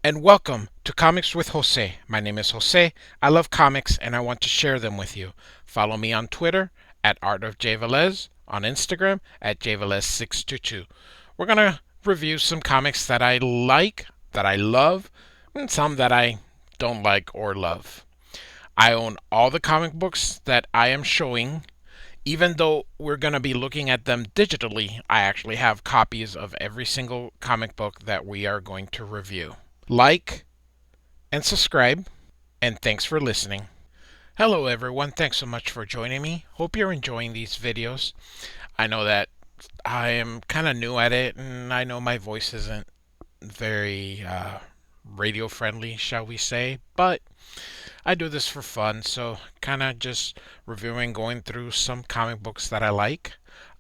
and welcome to Comics with Jose. My name is Jose. I love comics and I want to share them with you. Follow me on Twitter at Art of J. Velez, on Instagram at jvelez622. We're going to review some comics that I like, that I love, and some that I don't like or love. I own all the comic books that I am showing. Even though we're going to be looking at them digitally, I actually have copies of every single comic book that we are going to review. Like and subscribe, and thanks for listening. Hello, everyone. Thanks so much for joining me. Hope you're enjoying these videos. I know that I am kind of new at it, and I know my voice isn't very radio friendly, shall we say, but I do this for fun, so kind of just reviewing, going through some comic books that I like.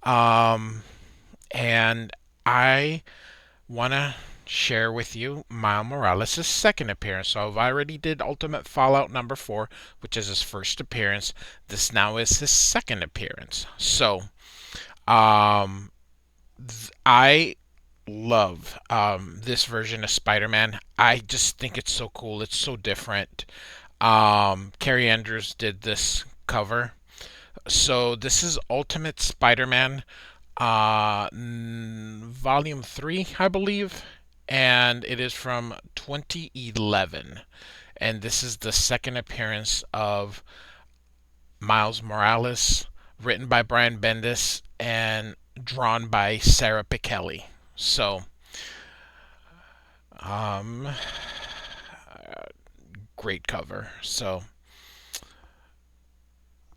Um, and I want to share with you Miles Morales' second appearance. So I've already did Ultimate Fallout number 4, which is his first appearance. This now is his second appearance. So um, I love this version of Spider-Man. I just think it's so cool. It's so different. Carrie Andrews did this cover. So this is Ultimate Spider-Man Volume 3, I believe, and it is from 2011. And this is the second appearance of Miles Morales, written by Brian Bendis and drawn by Sarah Pichelli. So, um, great cover. So,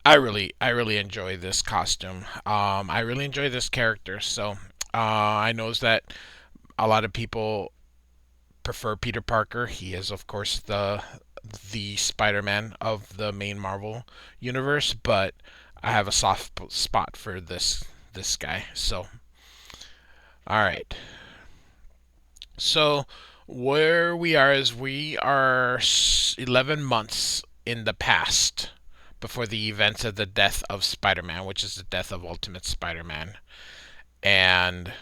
I really enjoy this costume. I really enjoy this character. So, I know that a lot of people prefer Peter Parker. He is, of course, the Spider-Man of the main Marvel universe, but I have a soft spot for this guy. So, all right. So, where we are is we are 11 months in the past before the events of the death of Spider-Man, which is the death of Ultimate Spider-Man. And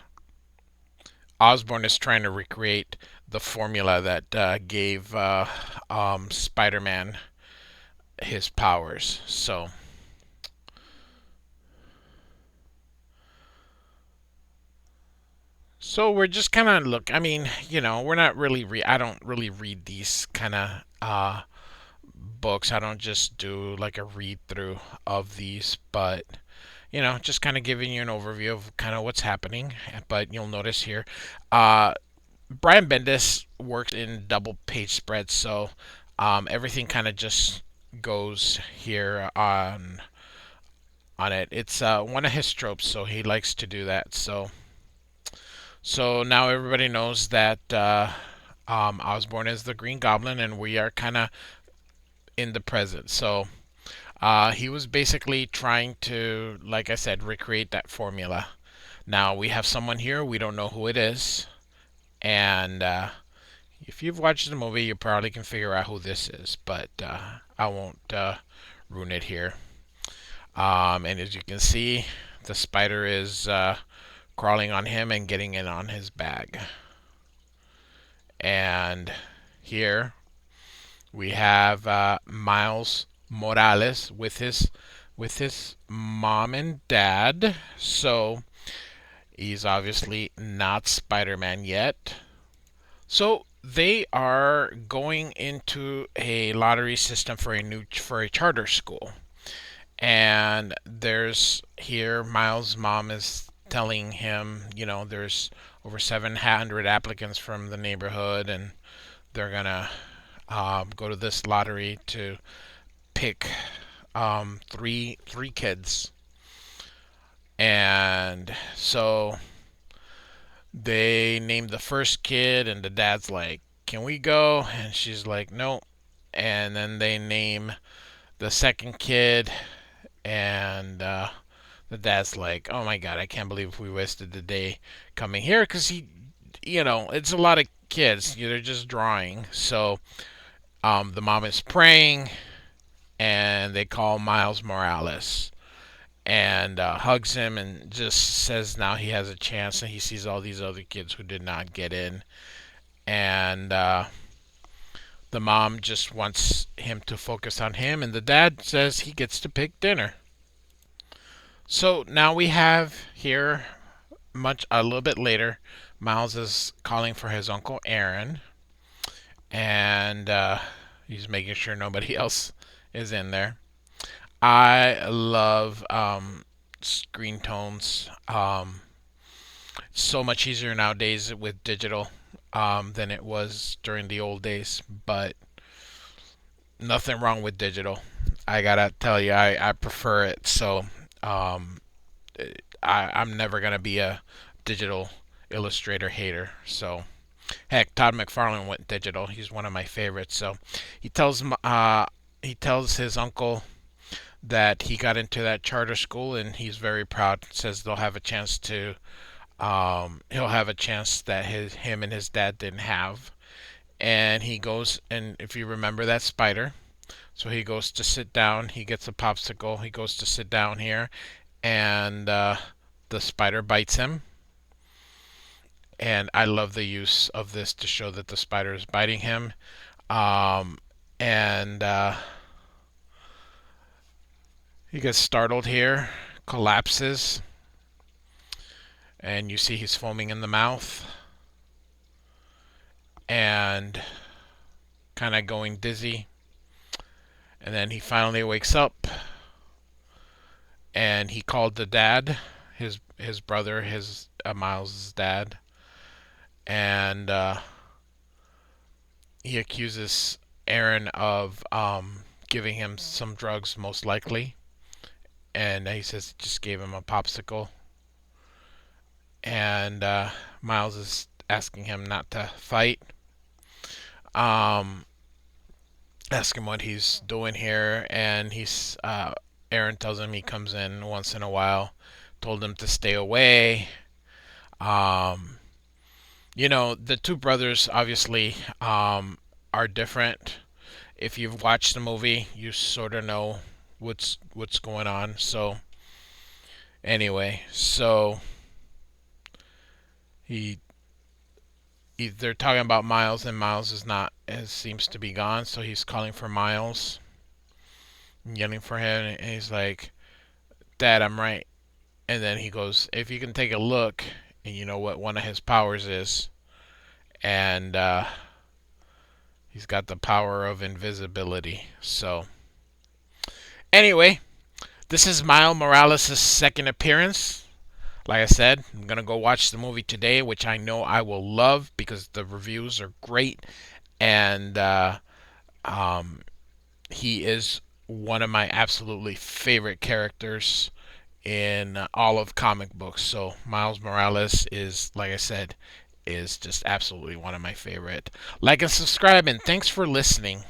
Osborn is trying to recreate the formula that gave Spider-Man his powers. So we're just kind of look. I mean, we're not really. I don't really read these kind of books. I don't just do like a read through of these, but just kind of giving you an overview of kind of what's happening. But you'll notice here, uh, Brian Bendis worked in double page spreads, so everything kind of just goes here on it. It's one of his tropes, so he likes to do that. So now everybody knows that Osborn is the Green Goblin, and we are kind of in the present. So he was basically trying to, like I said, recreate that formula. Now we have someone here. We don't know who it is, and if you've watched the movie, you probably can figure out who this is, but I won't ruin it here. And as you can see, the spider is crawling on him and getting in on his bag. And here we have Miles Morales with his mom and dad. So he's obviously not Spider-Man yet. So they are going into a lottery system for a charter school. And there's here Miles' mom is telling him, there's over 700 applicants from the neighborhood, and they're gonna go to this lottery to pick three kids. And so they named the first kid, and the dad's like, "Can we go?" And she's like, "No." And then they name the second kid, and the dad's like, "Oh my god, I can't believe we wasted the day coming here," because it's a lot of kids. They're just drawing. So the mom is praying, and they call Miles Morales and hugs him and just says now he has a chance, and he sees all these other kids who did not get in. And The mom just wants him to focus on him, and the dad says he gets to pick dinner. So now we have here, much a little bit later, Miles is calling for his uncle Aaron, and he's making sure nobody else is in there. I love screen tones. So much easier nowadays with digital than it was during the old days, but nothing wrong with digital. I gotta tell you, I prefer it. So um, I'm never gonna be a digital illustrator hater. So heck, Todd McFarlane went digital. He's one of my favorites. So he tells he tells his uncle that he got into that charter school, and he's very proud. Says they'll have a chance to he'll have a chance that him and his dad didn't have. And he goes, and if you remember that spider, so he goes to sit down. He gets a popsicle. He goes to sit down here, and the spider bites him. And I love the use of this to show that the spider is biting him. Um, and he gets startled here, collapses, and you see he's foaming in the mouth and kind of going dizzy. And then he finally wakes up, and he called the dad, his brother, his Miles's dad, and he accuses Aaron of giving him some drugs, most likely. And he says he just gave him a popsicle. And Miles is asking him not to fight. Um, Ask him what he's doing here, and Aaron tells him he comes in once in a while. Told him to stay away. Um, the two brothers obviously are different. If you've watched the movie, you sort of know what's going on. So anyway, so he they're talking about Miles, and Miles is not seems to be gone. So he's calling for Miles, yelling for him, and he's like, "Dad, I'm right." And then he goes, "If you can take a look, and you know what one of his powers is," and he's got the power of invisibility. So anyway, this is Miles Morales' second appearance. Like I said, I'm going to go watch the movie today, which I know I will love because the reviews are great. And um, he is one of my absolutely favorite characters in all of comic books. So Miles Morales is, like I said, is just absolutely one of my favorite. Like and subscribe, and thanks for listening.